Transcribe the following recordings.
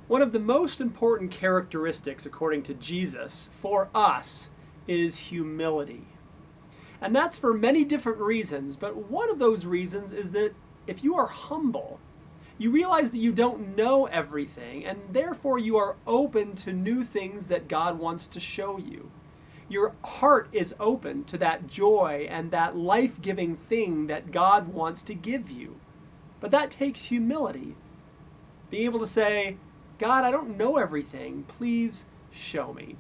One of the most important characteristics, according to Jesus, for us is humility. And that's for many different reasons, but one of those reasons is that if you are humble, you realize that you don't know everything, and therefore you are open to new things that God wants to show you. Your heart is open to that joy and that life-giving thing that God wants to give you. But that takes humility. Being able to say, God, I don't know everything. Please show me.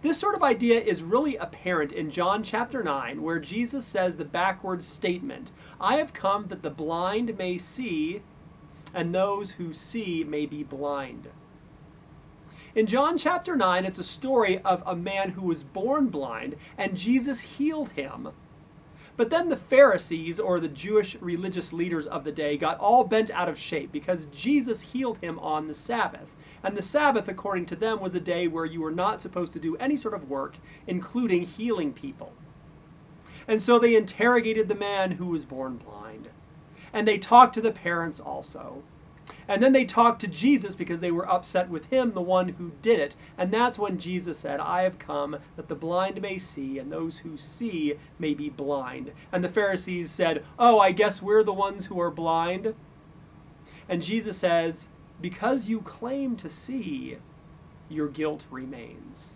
This sort of idea is really apparent in John chapter 9, where Jesus says the backwards statement, I have come that the blind may see, and those who see may be blind. In John chapter 9, it's a story of a man who was born blind, and Jesus healed him. But then the Pharisees, or the Jewish religious leaders of the day, got all bent out of shape because Jesus healed him on the Sabbath. And the Sabbath, according to them, was a day where you were not supposed to do any sort of work, including healing people. And so they interrogated the man who was born blind. And they talked to the parents also. And then they talked to Jesus because they were upset with him, the one who did it. And that's when Jesus said, I have come that the blind may see, and those who see may be blind. And the Pharisees said, oh, I guess we're the ones who are blind. And Jesus says, because you claim to see, your guilt remains.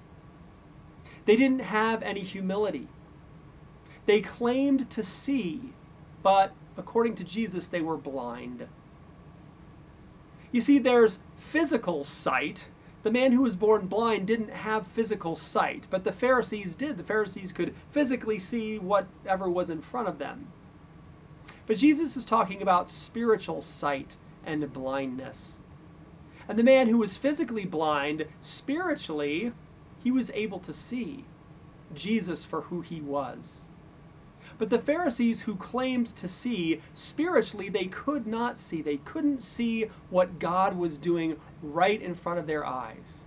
They didn't have any humility. They claimed to see, but according to Jesus, they were blind. You see, there's physical sight. The man who was born blind didn't have physical sight, but the Pharisees did. The Pharisees could physically see whatever was in front of them. But Jesus is talking about spiritual sight and blindness. And the man who was physically blind, spiritually, he was able to see Jesus for who he was. But the Pharisees who claimed to see, spiritually, they could not see. They couldn't see what God was doing right in front of their eyes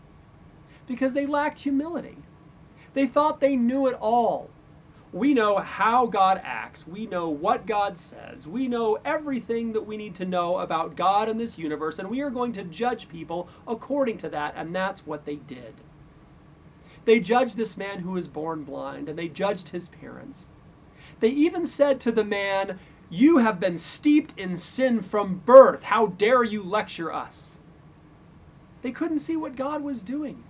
because they lacked humility. They thought they knew it all. We know how God acts. We know what God says. We know everything that we need to know about God and this universe, and we are going to judge people according to that, and that's what they did. They judged this man who was born blind, and they judged his parents. They even said to the man, you have been steeped in sin from birth. How dare you lecture us? They couldn't see what God was doing.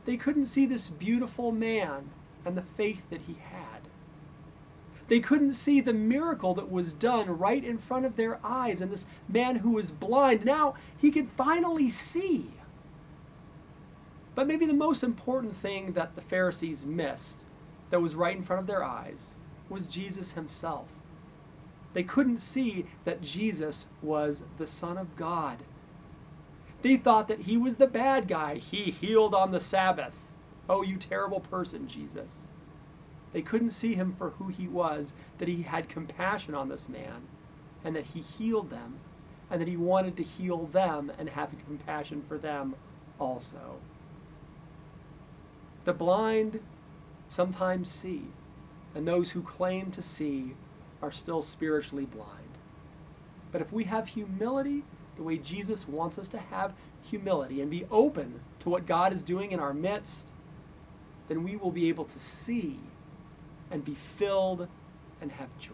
They couldn't see this beautiful man and the faith that he had. They couldn't see the miracle that was done right in front of their eyes. And this man who was blind, now he could finally see. But maybe the most important thing that the Pharisees missed that was right in front of their eyes was Jesus himself. They couldn't see that Jesus was the Son of God. They thought that he was the bad guy. He healed on the Sabbath. Oh, you terrible person, Jesus. They couldn't see him for who he was, that he had compassion on this man, and that he healed them, and that he wanted to heal them and have compassion for them also. The blind sometimes see, and those who claim to see are still spiritually blind. But if we have humility, the way Jesus wants us to have humility, and be open to what God is doing in our midst, then we will be able to see and be filled and have joy.